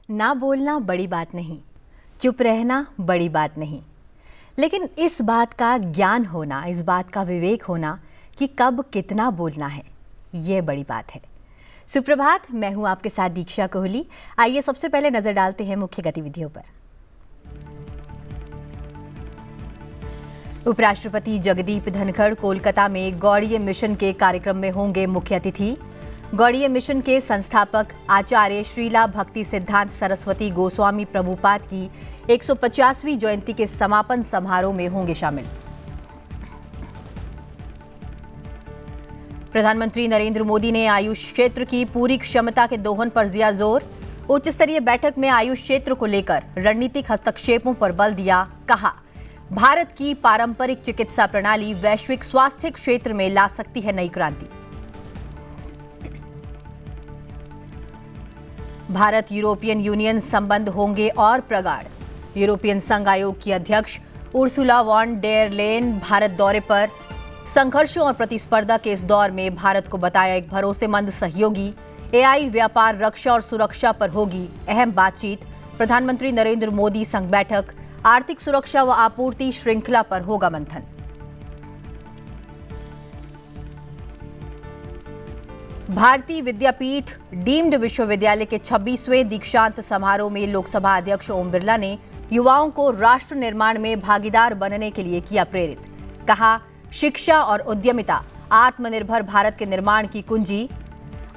ना बोलना बड़ी बात नहीं, चुप रहना बड़ी बात नहीं, लेकिन इस बात का ज्ञान होना, इस बात का विवेक होना कि कब कितना बोलना है, ये बड़ी बात है। सुप्रभात, मैं हूं आपके साथ दीक्षा कोहली। आइए सबसे पहले नजर डालते हैं मुख्य गतिविधियों पर। उपराष्ट्रपति जगदीप धनखड़ कोलकाता में गौड़ीय मिशन के कार्यक्रम में होंगे मुख्य अतिथि। गौड़ीय मिशन के संस्थापक आचार्य श्रीला भक्ति सिद्धांत सरस्वती गोस्वामी प्रभुपाद की 150वीं जयंती के समापन समारोह में होंगे शामिल। प्रधानमंत्री नरेंद्र मोदी ने आयुष क्षेत्र की पूरी क्षमता के दोहन पर दिया जोर। उच्च स्तरीय बैठक में आयुष क्षेत्र को लेकर रणनीतिक हस्तक्षेपों पर बल दिया। कहा, भारत की पारंपरिक चिकित्सा प्रणाली वैश्विक स्वास्थ्य क्षेत्र में ला सकती है नई क्रांति। भारत यूरोपियन यूनियन संबंध होंगे और प्रगाढ़। यूरोपियन संघ आयोग की अध्यक्ष Ursula von der Leyen Bharat दौरे पर। संघर्षों और प्रतिस्पर्धा के इस दौर में भारत को बताया एक भरोसेमंद सहयोगी। एआई, व्यापार, रक्षा और सुरक्षा पर होगी अहम बातचीत। प्रधानमंत्री नरेंद्र मोदी संग बैठक। आर्थिक सुरक्षा व आपूर्ति श्रृंखला पर होगा मंथन। भारतीय विद्यापीठ डीम्ड विश्वविद्यालय के 26वें दीक्षांत समारोह में लोकसभा अध्यक्ष ओम बिरला ने युवाओं को राष्ट्र निर्माण में भागीदार बनने के लिए किया प्रेरित। कहा, शिक्षा और उद्यमिता आत्मनिर्भर भारत के निर्माण की कुंजी।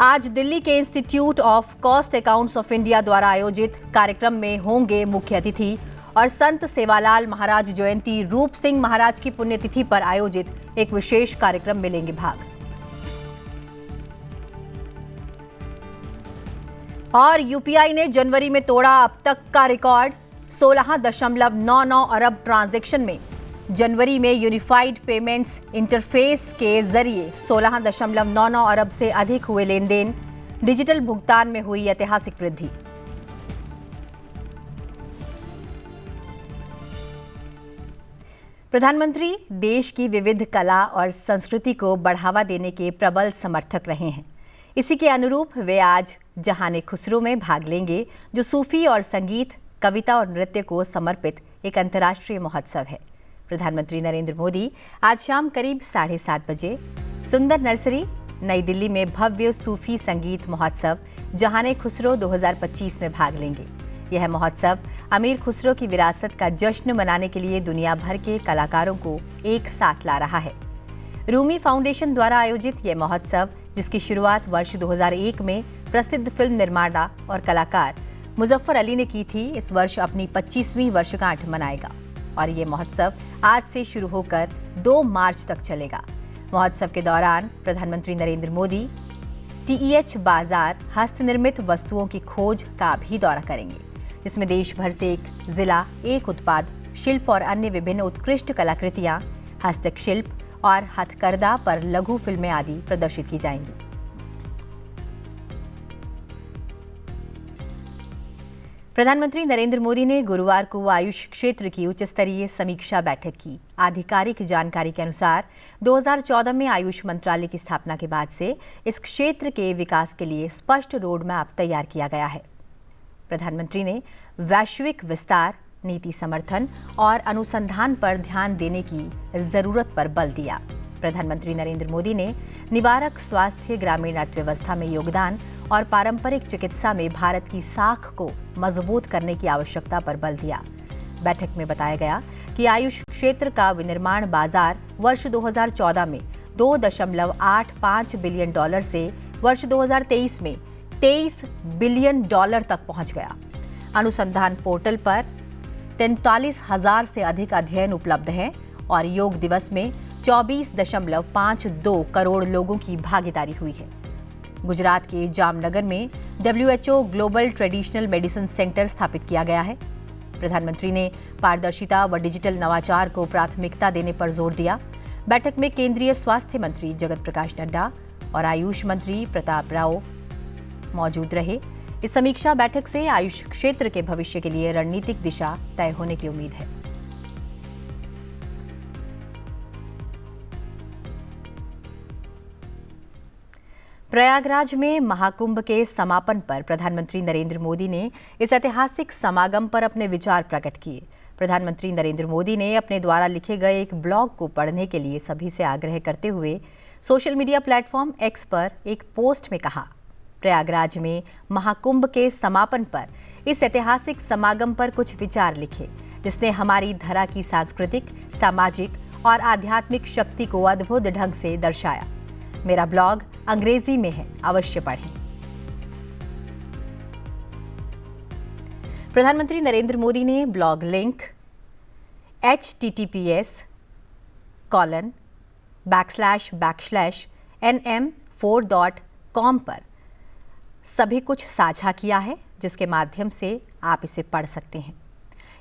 आज दिल्ली के institute of cost accounts of India द्वारा आयोजित कार्यक्रम में होंगे मुख्य अतिथि और संत सेवालाल महाराज जयंती रूप सिंह महाराज की पुण्यतिथि पर आयोजित एक विशेष कार्यक्रम में लेंगे भाग। और यूपीआई ने जनवरी में तोड़ा अब तक का रिकॉर्ड। 16.99 अरब ट्रांजैक्शन में जनवरी में यूनिफाइड पेमेंट्स इंटरफेस के जरिए 16.99 अरब से अधिक हुए लेन देन। डिजिटल भुगतान में हुई ऐतिहासिक वृद्धि। प्रधानमंत्री देश की विविध कला और संस्कृति को बढ़ावा देने के प्रबल समर्थक रहे हैं। इसी के अनुरूप वे आज जहाने खुसरो में भाग लेंगे, जो सूफी और संगीत, कविता और नृत्य को समर्पित एक अंतर्राष्ट्रीय महोत्सव है। प्रधानमंत्री नरेंद्र मोदी आज शाम करीब 7:30 बजे सुंदर नर्सरी, नई दिल्ली में भव्य सूफी संगीत महोत्सव जहाने खुसरो 2025 में भाग लेंगे। यह महोत्सव अमीर खुसरो की विरासत का जश्न मनाने के लिए दुनिया भर के कलाकारों को एक साथ ला रहा है। रूमी फाउंडेशन द्वारा आयोजित यह महोत्सव, जिसकी शुरुआत वर्ष 2001 में प्रसिद्ध फिल्म निर्माता और कलाकार मुजफ्फर अली ने की थी, इस वर्ष अपनी 25वीं वर्षगांठ मनाएगा और ये महोत्सव आज से शुरू होकर 2 मार्च तक चलेगा। महोत्सव के दौरान प्रधानमंत्री नरेंद्र मोदी टीईएच बाजार हस्तनिर्मित वस्तुओं की खोज का भी दौरा करेंगे, जिसमें देश भर से एक जिला, एक उत्पाद, शिल्प और अन्य विभिन्न उत्कृष्ट कलाकृतियां, हस्तशिल्प और हथकरघा पर लघु फिल्में आदि प्रदर्शित की जाएंगी। प्रधानमंत्री नरेंद्र मोदी ने गुरुवार को आयुष क्षेत्र की उच्च स्तरीय समीक्षा बैठक की। आधिकारिक जानकारी के अनुसार 2014 में आयुष मंत्रालय की स्थापना के बाद से इस क्षेत्र के विकास के लिए स्पष्ट रोड मैप तैयार किया गया है। प्रधानमंत्री ने वैश्विक विस्तार, नीति समर्थन और अनुसंधान पर ध्यान देने की जरूरत पर बल दिया। प्रधानमंत्री नरेंद्र मोदी ने निवारक स्वास्थ्य, ग्रामीण अर्थव्यवस्था में योगदान और पारंपरिक चिकित्सा में भारत की साख को मजबूत करने की आवश्यकता पर बल दिया। बैठक में बताया गया कि आयुष क्षेत्र का विनिर्माण बाजार वर्ष 2014 में $2.85 बिलियन से वर्ष 2023 में $23 बिलियन तक पहुंच गया। अनुसंधान पोर्टल पर 43,000 से अधिक अध्ययन उपलब्ध हैं और योग दिवस में 24.52 करोड़ लोगों की भागीदारी हुई है। गुजरात के जामनगर में WHO global traditional medicine centre स्थापित किया गया है। प्रधानमंत्री ने पारदर्शिता व डिजिटल नवाचार को प्राथमिकता देने पर जोर दिया। बैठक में केंद्रीय स्वास्थ्य मंत्री जगत प्रकाश नड्डा और आयुष मंत्री प्रताप राव मौजूद रहे। इस समीक्षा बैठक से आयुष क्षेत्र के भविष्य के लिए रणनीतिक दिशा तय होने की उम्मीद है। प्रयागराज में महाकुंभ के समापन पर प्रधानमंत्री नरेंद्र मोदी ने इस ऐतिहासिक समागम पर अपने विचार प्रकट किए। प्रधानमंत्री नरेंद्र मोदी ने अपने द्वारा लिखे गए एक ब्लॉग को पढ़ने के लिए सभी से आग्रह करते हुए सोशल मीडिया प्लेटफॉर्म एक्स पर एक पोस्ट में कहा, प्रयागराज में महाकुंभ के समापन पर इस ऐतिहासिक समागम पर कुछ विचार लिखे, जिसने हमारी धरा की सांस्कृतिक, सामाजिक और आध्यात्मिक शक्ति को अद्भुत ढंग से दर्शाया। मेरा ब्लॉग अंग्रेजी में है, अवश्य पढ़ें। प्रधानमंत्री नरेंद्र मोदी ने ब्लॉग लिंक https://nm4.com पर सभी कुछ साझा किया है, जिसके माध्यम से आप इसे पढ़ सकते हैं।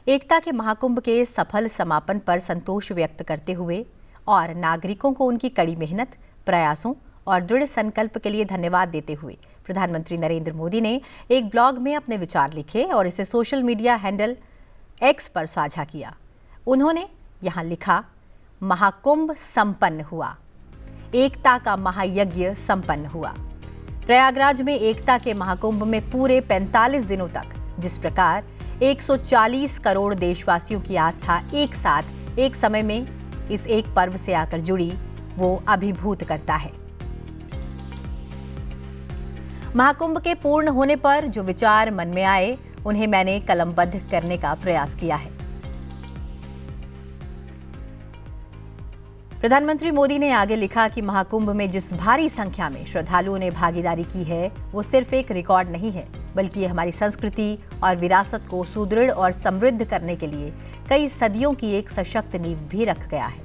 एकता के महाकुंभ के सफल समापन पर संतोष व्यक्त करते हुए और नागरिकों को उनकी कड़ी मेहनत, प्रयासों और दृढ़ संकल्प के लिए धन्यवाद देते हुए प्रधानमंत्री नरेंद्र मोदी ने एक ब्लॉग में अपने विचार लिखे और इसे सोशल मीडिया हैंडल एक्स पर साझा किया। उन्होंने यहाँ लिखा, महाकुंभ संपन्न हुआ, एकता का महायज्ञ संपन्न हुआ। प्रयागराज में एकता के महाकुंभ में पूरे 45 दिनों तक जिस प्रकार 140 करोड़ देशवासियों की आस्था एक साथ एक समय में इस एक पर्व से आकर जुड़ी, वो अभिभूत करता है। महाकुंभ के पूर्ण होने पर जो विचार मन में आए, उन्हें मैंने कलमबद्ध करने का प्रयास किया है। प्रधानमंत्री मोदी ने आगे लिखा कि महाकुंभ में जिस भारी संख्या में श्रद्धालुओं ने भागीदारी की है, वो सिर्फ एक रिकॉर्ड नहीं है, बल्कि ये हमारी संस्कृति और विरासत को सुदृढ़ और समृद्ध करने के लिए कई सदियों की एक सशक्त नींव भी रख गया है।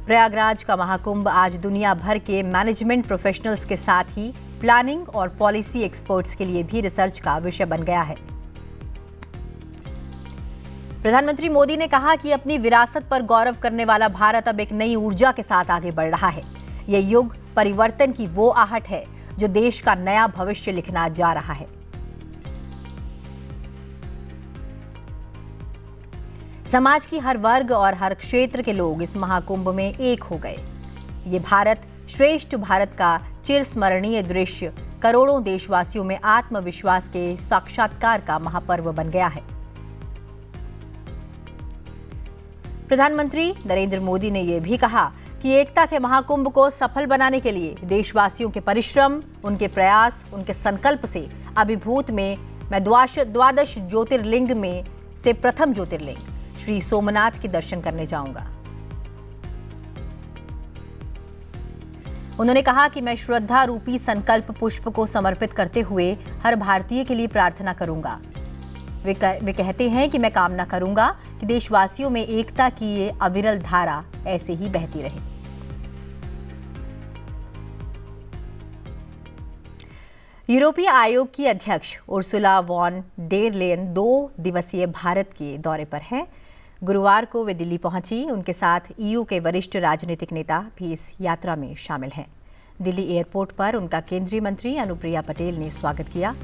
प्रयागराज का महाकुंभ आज दुनिया भर के मैनेजमेंट प्रोफेशनल्स के साथ ही प्लानिंग और पॉलिसी एक्सपर्ट्स के लिए भी रिसर्च का विषय बन गया है। प्रधानमंत्री मोदी ने कहा कि अपनी विरासत पर गौरव करने वाला भारत अब एक नई ऊर्जा के साथ आगे बढ़ रहा है। यह युग परिवर्तन की वो आहट है जो देश का नया भविष्य लिखना जा रहा है। समाज की हर वर्ग और हर क्षेत्र के लोग इस महाकुंभ में एक हो गए। ये भारत श्रेष्ठ भारत का चिरस्मरणीय दृश्य करोड़ों देशवासियों में आत्मविश्वास के साक्षात्कार का महापर्व बन गया है। प्रधानमंत्री नरेंद्र मोदी ने यह भी कहा कि एकता के महाकुंभ को सफल बनाने के लिए देशवासियों के परिश्रम, उनके प्रयास, उनके संकल्प से अभिभूत में मैं द्वादश ज्योतिर्लिंग में से प्रथम ज्योतिर्लिंग श्री सोमनाथ के दर्शन करने जाऊंगा। उन्होंने कहा कि मैं श्रद्धा रूपी संकल्प पुष्प को समर्पित करते हुए हर भारतीय के लिए प्रार्थना करूंगा। वे कहते हैं कि मैं कामना करूंगा कि देशवासियों में एकता की ये अविरल धारा ऐसे ही बहती रहे। यूरोपीय आयोग की अध्यक्ष उर्सुला वॉन डेर लेयन 2 दिवसीय भारत के दौरे पर हैं। गुरुवार को वे दिल्ली पहुंची। उनके साथ ईयू के वरिष्ठ राजनीतिक नेता भी इस यात्रा में शामिल हैं। दिल्ली एयरपोर्ट पर उनका केंद्रीय मंत्री अनुप्रिया पटेल ने स्वागत किया।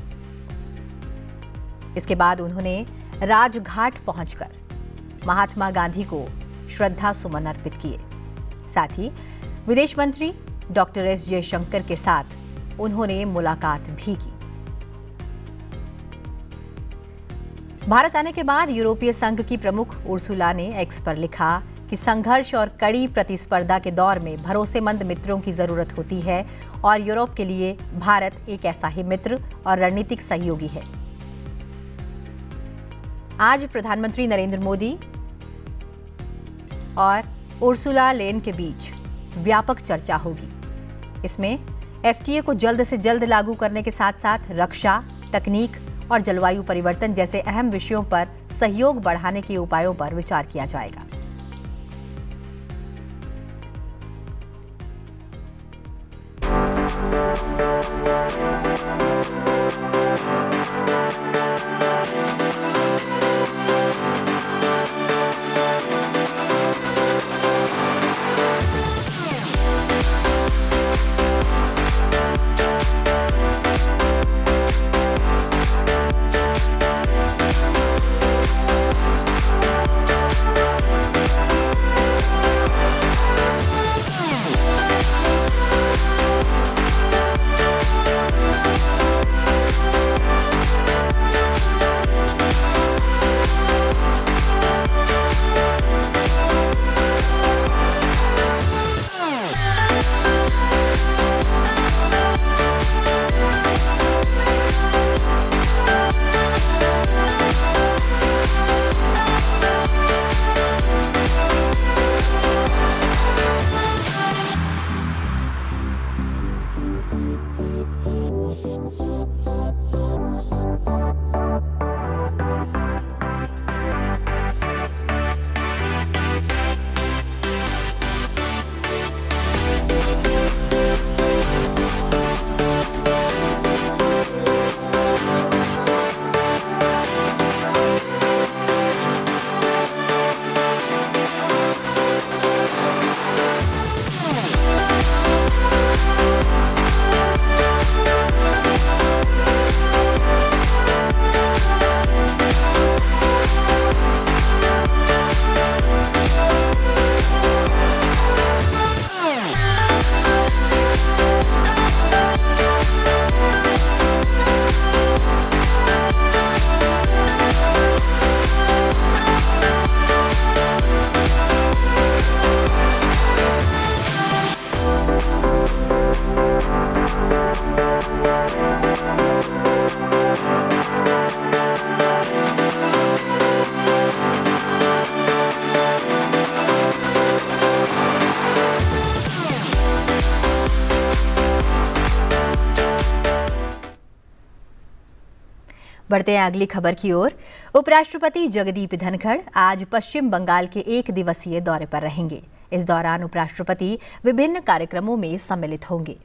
इसके बाद उन्होंने राजघाट पहुंचकर महात्मा गांधी को श्रद्धा सुमन अर्पित किए। साथ ही विदेश मंत्री डॉक्टर एस जयशंकर के साथ उन्होंने मुलाकात भी की। भारत आने के बाद यूरोपीय संघ की प्रमुख उर्सुला ने एक्स पर लिखा कि संघर्ष और कड़ी प्रतिस्पर्धा के दौर में भरोसेमंद मित्रों की जरूरत होती है और यूरोप के लिए भारत एक ऐसा ही मित्र और रणनीतिक सहयोगी है। आज प्रधानमंत्री नरेंद्र मोदी और उर्सुला लेन के बीच व्यापक चर्चा होगी। इसमें एफटीए को जल्द से जल्द लागू करने के साथ साथ रक्षा, तकनीक और जलवायु परिवर्तन जैसे अहम विषयों पर सहयोग बढ़ाने के उपायों पर विचार किया जाएगा। बढ़ते हैं अगली खबर की ओर। उपराष्ट्रपति जगदीप धनखड़ आज पश्चिम बंगाल के 1 दिवसीय दौरे पर रहेंगे। इस दौरान उपराष्ट्रपति विभिन्न कार्यक्रमों में सम्मिलित होंगे।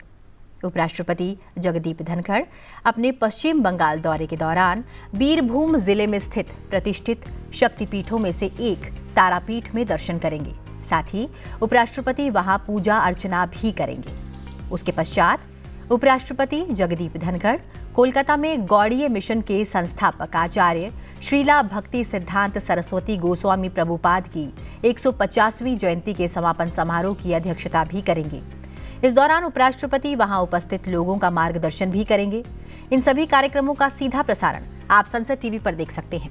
उपराष्ट्रपति जगदीप धनखड़ अपने पश्चिम बंगाल दौरे के दौरान बीरभूम जिले में स्थित प्रतिष्ठित शक्तिपीठों में से एक तारापीठ में दर्शन करेंगे। साथ ही उपराष्ट्रपति वहां पूजा अर्चना भी करेंगे। उसके पश्चात उपराष्ट्रपति जगदीप धनखड़ कोलकाता में गौड़ीय मिशन के संस्थापक आचार्य श्रीला भक्ति सिद्धांत सरस्वती गोस्वामी प्रभुपाद की 150वीं जयंती के समापन समारोह की अध्यक्षता भी करेंगे। इस दौरान उपराष्ट्रपति वहां उपस्थित लोगों का मार्गदर्शन भी करेंगे। इन सभी कार्यक्रमों का सीधा प्रसारण आप संसद टीवी पर देख सकते हैं।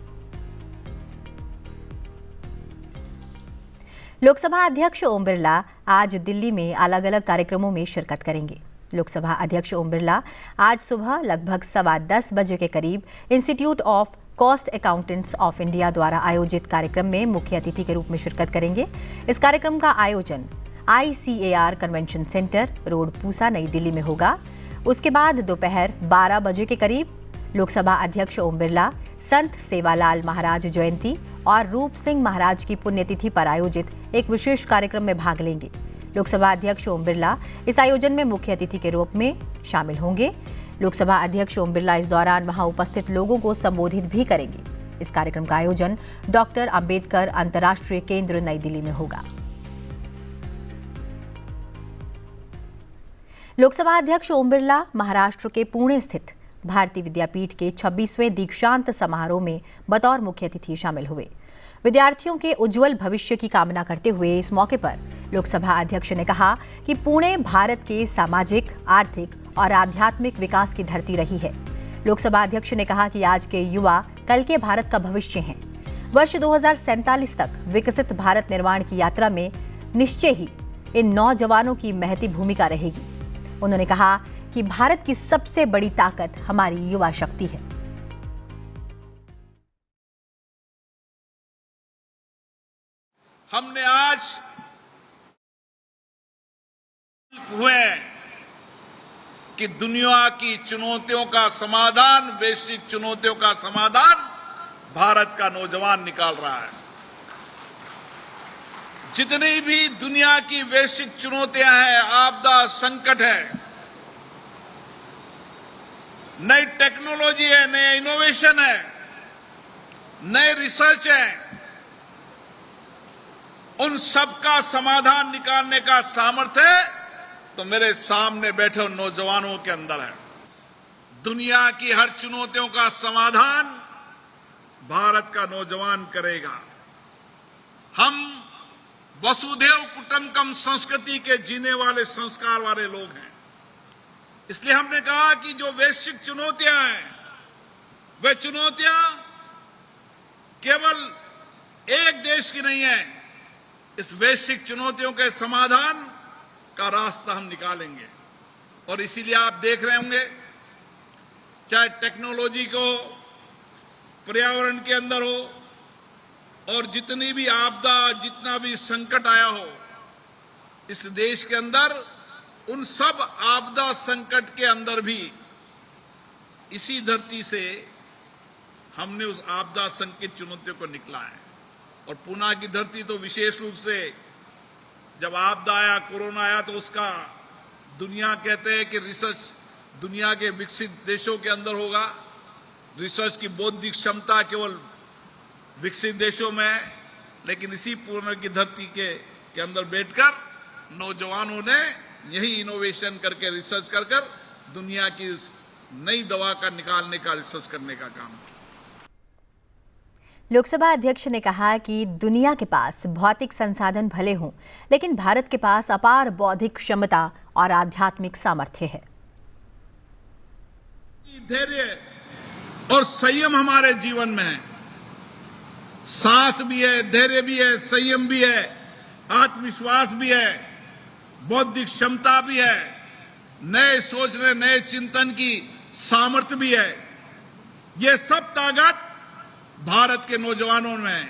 लोकसभा अध्यक्ष ओम बिरला आज दिल्ली में अलग अलग कार्यक्रमों में शिरकत करेंगे। लोकसभा अध्यक्ष ओम बिरला आज सुबह लगभग 10:15 बजे के करीब institute of cost accountants of India द्वारा आयोजित कार्यक्रम में मुख्य अतिथि के रूप में शिरकत करेंगे। इस कार्यक्रम का आयोजन ICAR convention centre, road, Pusa, नई दिल्ली में होगा। उसके बाद दोपहर 12 बजे के करीब लोकसभा अध्यक्ष ओम बिरला संत सेवालाल महाराज जयंती और रूप सिंह महाराज की पुण्यतिथि पर आयोजित एक विशेष कार्यक्रम में भाग लेंगे। लोकसभा अध्यक्ष ओम बिरला इस आयोजन में मुख्य अतिथि के रूप में शामिल होंगे। लोकसभा अध्यक्ष ओम बिरला इस दौरान वहां उपस्थित लोगों को संबोधित भी करेंगे। इस कार्यक्रम का आयोजन डॉक्टर अंबेडकर अंतर्राष्ट्रीय केंद्र, नई दिल्ली में होगा। लोकसभा अध्यक्ष ओम बिरला महाराष्ट्र के पुणे स्थित भारतीय विद्यापीठ के 26वें दीक्षांत समारोह में बतौर मुख्य अतिथि शामिल हुए। विद्यार्थियों के उज्जवल भविष्य की कामना करते हुए इस मौके पर लोकसभा अध्यक्ष ने कहा कि पुणे भारत के सामाजिक, आर्थिक और आध्यात्मिक विकास की धरती रही है। लोकसभा अध्यक्ष ने कहा कि आज के युवा कल के भारत का भविष्य हैं। वर्ष 2047 तक विकसित भारत निर्माण की यात्रा में निश्चय ही इन नौजवानों की महती भूमिका रहेगी। उन्होंने कहा कि भारत की सबसे बड़ी ताकत हमारी युवा शक्ति है। हमने आज हुए कि दुनिया की चुनौतियों का समाधान, वैश्विक चुनौतियों का समाधान भारत का नौजवान निकाल रहा है। जितनी भी दुनिया की वैश्विक चुनौतियां हैं, आपदा, संकट है, नई टेक्नोलॉजी है, नए इनोवेशन है, नए रिसर्च है, उन सब का समाधान निकालने का सामर्थ्य तो मेरे सामने बैठे नौजवानों के अंदर है। दुनिया की हर चुनौतियों का समाधान भारत का नौजवान करेगा। हम वसुधैव कुटुंबकम संस्कृति के जीने वाले, संस्कार वाले लोग हैं। इसलिए हमने कहा कि जो वैश्विक चुनौतियां हैं, वे चुनौतियां केवल एक देश की नहीं है। इस वैश्विक चुनौतियों के समाधान का रास्ता हम निकालेंगे। और इसीलिए आप देख रहे होंगे, चाहे टेक्नोलॉजी को, पर्यावरण के अंदर हो, और जितनी भी आपदा, जितना भी संकट आया हो इस देश के अंदर, उन सब आपदा संकट के अंदर भी इसी धरती से हमने उस आपदा संकट चुनौतियों को निकला है। और पूना की धरती तो विशेष रूप से, जब आपदा आया, कोरोना आया, तो उसका दुनिया कहते हैं कि रिसर्च दुनिया के विकसित देशों के अंदर होगा। रिसर्च की बौद्धिक क्षमता केवल विकसित देशों में है, लेकिन इसी पूना की धरती के अंदर बैठकर नौजवानों ने यही इनोवेशन करके, रिसर्च कर दुनिया की नई दवा का निकालने का, रिसर्च करने का काम किया। लोकसभा अध्यक्ष ने कहा कि दुनिया के पास भौतिक संसाधन भले हों, लेकिन भारत के पास अपार बौद्धिक क्षमता और आध्यात्मिक सामर्थ्य है। धैर्य और संयम हमारे जीवन में है। साहस भी है, धैर्य भी है, संयम भी है, आत्मविश्वास भी है, बौद्धिक क्षमता भी है। नए सोचने, नए चिंतन की सामर्थ्य भी है। ये सब ताकत भारत के नौजवानों में है।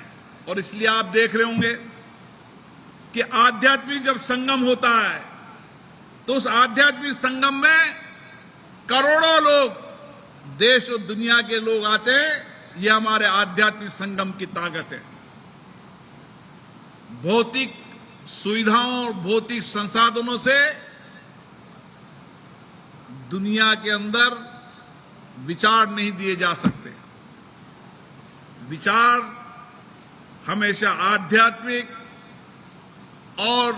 और इसलिए आप देख रहे होंगे कि आध्यात्मिक जब संगम होता है तो उस आध्यात्मिक संगम में करोड़ों लोग, देश और दुनिया के लोग आते हैं। ये हमारे आध्यात्मिक संगम की ताकत है। भौतिक सुविधाओं और भौतिक संसाधनों से दुनिया के अंदर विचार नहीं दिए जा सकते। विचार हमेशा आध्यात्मिक और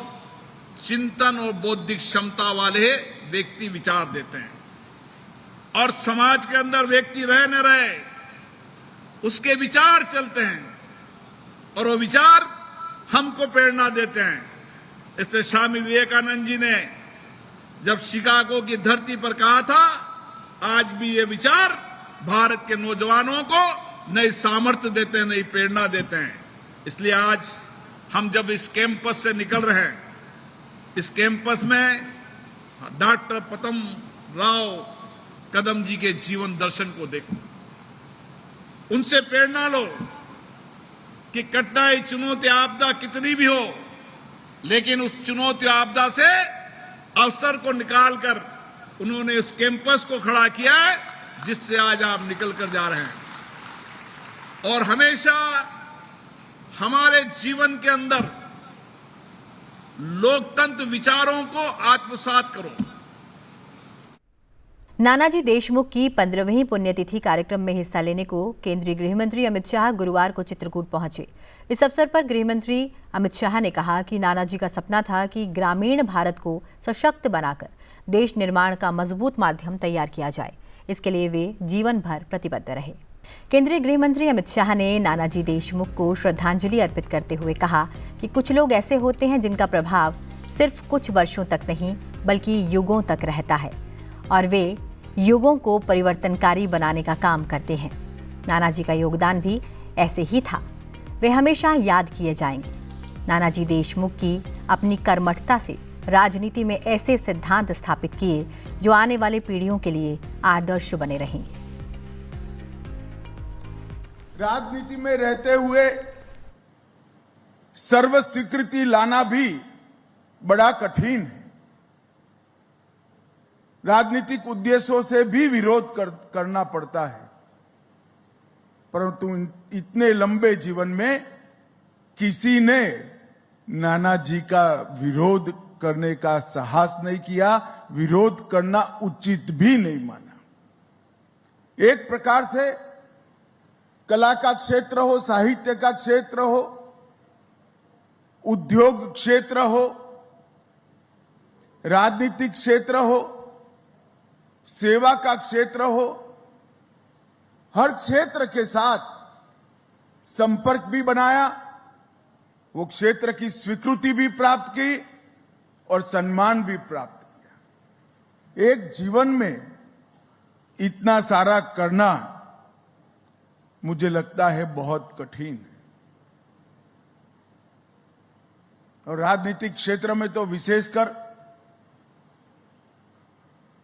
चिंतन और बौद्धिक क्षमता वाले व्यक्ति विचार देते हैं। और समाज के अंदर व्यक्ति रहे न रहे, उसके विचार चलते हैं और वो विचार हमको प्रेरणा देते हैं। इसलिए स्वामी विवेकानंद जी ने जब शिकागो की धरती पर कहा था, आज भी ये विचार भारत के नौजवानों को नई सामर्थ्य देते हैं, नई प्रेरणा देते हैं। इसलिए आज हम जब इस कैंपस से निकल रहे हैं, इस कैंपस में डॉक्टर पद्म राव कदम जी के जीवन दर्शन को देखो, उनसे प्रेरणा लो कि कठिनाई, चुनौती, आपदा कितनी भी हो, लेकिन उस चुनौती आपदा से अवसर को निकालकर उन्होंने उस कैंपस को खड़ा किया है, जिससे आज आप निकल कर जा रहे हैं। और हमेशा हमारे जीवन के अंदर लोकतंत्र विचारों को आत्मसात करो। नानाजी देशमुख की 15वीं पुण्यतिथि कार्यक्रम में हिस्सा लेने को केंद्रीय गृह मंत्री अमित शाह गुरुवार को चित्रकूट पहुंचे। इस अवसर पर गृह मंत्री अमित शाह ने कहा कि नानाजी का सपना था कि ग्रामीण भारत को सशक्त बनाकर देश निर्माण का मजबूत माध्यम तैयार किया जाए। इसके लिए वे जीवन भर प्रतिबद्ध रहे। केंद्रीय गृह मंत्री अमित शाह ने नानाजी देशमुख को श्रद्धांजलि अर्पित करते हुए कहा कि कुछ लोग ऐसे होते हैं जिनका प्रभाव सिर्फ कुछ वर्षों तक नहीं बल्कि युगों तक रहता है और वे युगों को परिवर्तनकारी बनाने का काम करते हैं। नानाजी का योगदान भी ऐसे ही था। वे हमेशा याद किए जाएंगे। नानाजी देशमुख की अपनी कर्मठता से राजनीति में ऐसे सिद्धांत स्थापित किए जो आने वाले पीढ़ियों के लिए आदर्श बने रहेंगे। राजनीति में रहते हुए सर्व स्वीकृति लाना भी बड़ा कठिन है। राजनीतिक उद्देश्यों से भी विरोध करना पड़ता है, परंतु इतने लंबे जीवन में किसी ने नानाजी का विरोध करने का साहस नहीं किया, विरोध करना उचित भी नहीं माना। एक प्रकार से कला का क्षेत्र हो, साहित्य का क्षेत्र हो, उद्योग क्षेत्र हो, राजनीतिक क्षेत्र हो, सेवा का क्षेत्र हो, हर क्षेत्र के साथ संपर्क भी बनाया, वो क्षेत्र की स्वीकृति भी प्राप्त की और सम्मान भी प्राप्त किया। एक जीवन में इतना सारा करना मुझे लगता है बहुत कठिन है। और राजनीतिक क्षेत्र में तो विशेषकर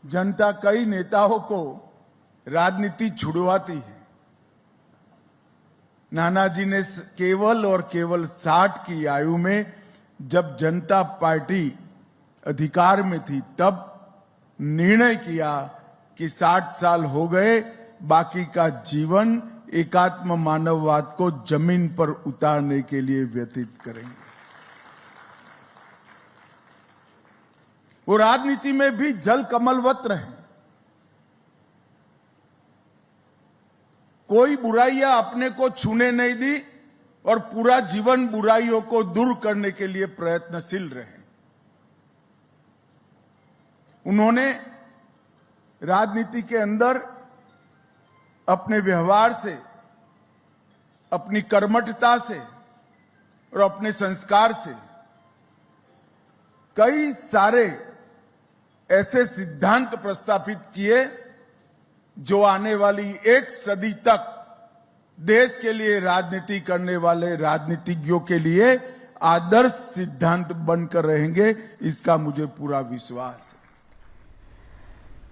जनता कई नेताओं को राजनीति छुड़वाती है। नानाजी ने केवल और केवल 60 की आयु में, जब जनता पार्टी अधिकार में थी, तब निर्णय किया कि 60 साल हो गए, बाकी का जीवन एकात्म मानववाद को जमीन पर उतारने के लिए व्यतीत करेंगे। वो राजनीति में भी जल कमलवत रहे। कोई बुराइयां अपने को छूने नहीं दी और पूरा जीवन बुराइयों को दूर करने के लिए प्रयत्नशील रहे। उन्होंने राजनीति के अंदर अपने व्यवहार से, अपनी कर्मठता से और अपने संस्कार से कई सारे ऐसे सिद्धांत प्रस्तापित किए जो आने वाली एक सदी तक देश के लिए राजनीति करने वाले राजनीतिज्ञों के लिए आदर्श सिद्धांत बनकर रहेंगे। इसका मुझे पूरा विश्वास है।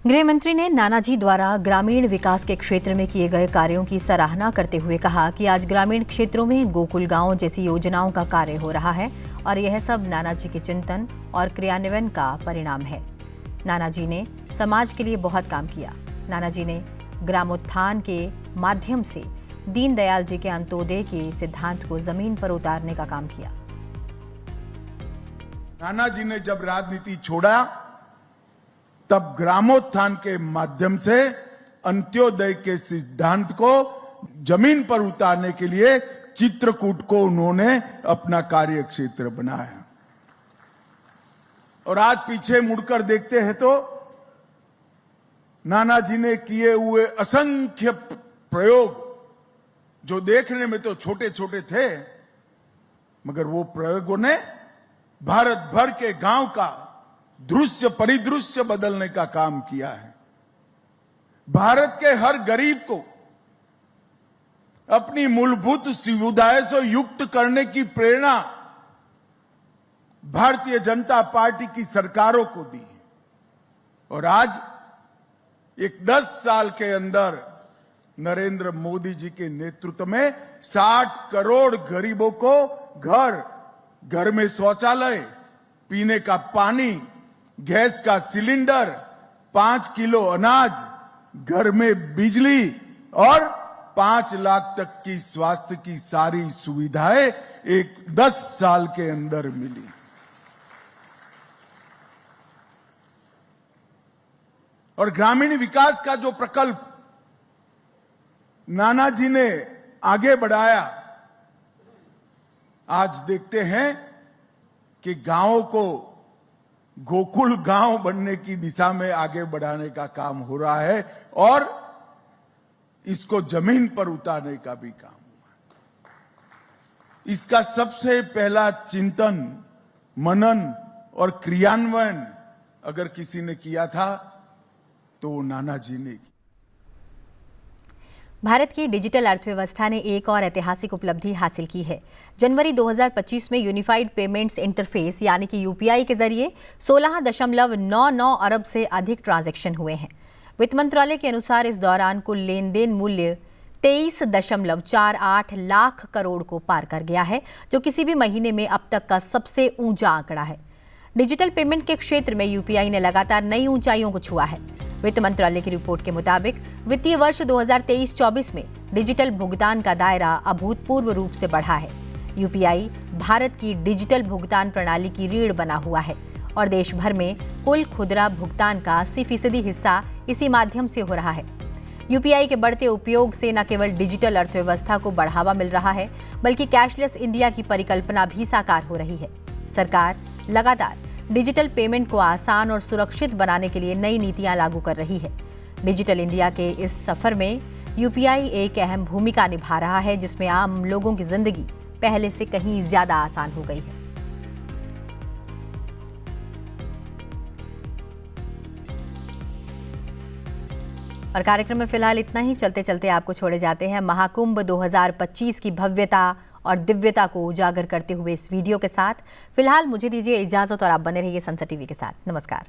गृह मंत्री ने नानाजी द्वारा ग्रामीण विकास के क्षेत्र में किए गए कार्यों की सराहना करते हुए कहा कि आज ग्रामीण क्षेत्रों में गोकुल गांव जैसी योजनाओं का कार्य हो रहा है और यह सब नानाजी के चिंतन और क्रियान्वयन का परिणाम है। नानाजी ने समाज के लिए बहुत काम किया। नानाजी ने ग्रामोत्थान के माध्यम से दीनदयाल जी के अंत्योदय के सिद्धांत को जमीन पर उतारने का काम किया। नानाजी ने जब राजनीति छोड़ा तब ग्रामोत्थान के माध्यम से अंत्योदय के सिद्धांत को जमीन पर उतारने के लिए चित्रकूट को उन्होंने अपना कार्य क्षेत्र बनाया। और आज पीछे मुड़कर देखते हैं तो नानाजी ने किए हुए असंख्य प्रयोग जो देखने में तो छोटे छोटे थे, मगर वो प्रयोगों ने भारत भर के गांव का दृश्य परिदृश्य बदलने का काम किया है। भारत के हर गरीब को अपनी मूलभूत सुविधाएं से युक्त करने की प्रेरणा भारतीय जनता पार्टी की सरकारों को दी है। और आज एक 10 साल के अंदर नरेंद्र मोदी जी के नेतृत्व में 60 करोड़ गरीबों को घर में शौचालय, पीने का पानी, गैस का सिलेंडर, 5 किलो अनाज, घर में बिजली और 5 लाख तक की स्वास्थ्य की सारी सुविधाएं एक 10 साल के अंदर मिली। और ग्रामीण विकास का जो प्रकल्प नानाजी ने आगे बढ़ाया, आज देखते हैं कि गांवों को गोकुल गांव बनने की दिशा में आगे बढ़ाने का काम हो रहा है और इसको जमीन पर उतारने का भी काम हुआ। इसका सबसे पहला चिंतन, मनन और क्रियान्वयन अगर किसी ने किया था तो वो नानाजी ने किया। भारत की डिजिटल अर्थव्यवस्था ने एक और ऐतिहासिक उपलब्धि हासिल की है। जनवरी 2025 में यूनिफाइड पेमेंट्स इंटरफेस यानी कि यूपीआई के जरिए 16.99 अरब से अधिक ट्रांजैक्शन हुए हैं। वित्त मंत्रालय के अनुसार इस दौरान कुल लेन देन मूल्य 23.48 लाख करोड़ को पार कर गया है, जो किसी भी महीने में अब तक का सबसे ऊंचा आंकड़ा है। डिजिटल पेमेंट के क्षेत्र में यूपीआई ने लगातार नई ऊंचाइयों को छुआ है। वित्त मंत्रालय की रिपोर्ट के मुताबिक वित्तीय वर्ष 2023-24 में डिजिटल भुगतान का दायरा अभूतपूर्व रूप से बढ़ा है। यूपीआई भारत की डिजिटल भुगतान प्रणाली की रीढ़ बना हुआ है और देश भर में कुल खुदरा भुगतान का 80% हिस्सा इसी माध्यम से हो रहा है। यूपीआई के बढ़ते उपयोग से न केवल डिजिटल अर्थव्यवस्था को बढ़ावा मिल रहा है, बल्कि कैशलेस इंडिया की परिकल्पना भी साकार हो रही है। सरकार लगातार डिजिटल पेमेंट को आसान और सुरक्षित बनाने के लिए नई नीतियां लागू कर रही है। डिजिटल इंडिया के इस सफर में यूपीआई एक अहम भूमिका निभा रहा है, जिसमें आम लोगों की जिंदगी पहले से कहीं ज्यादा आसान हो गई है। और कार्यक्रम में फिलहाल इतना ही। चलते चलते आपको छोड़े जाते हैं महाकुंभ 2025 की भव्यता और दिव्यता को उजागर करते हुए इस वीडियो के साथ। फिलहाल मुझे दीजिए इजाजत और आप बने रहिए संसा टीवी के साथ। नमस्कार।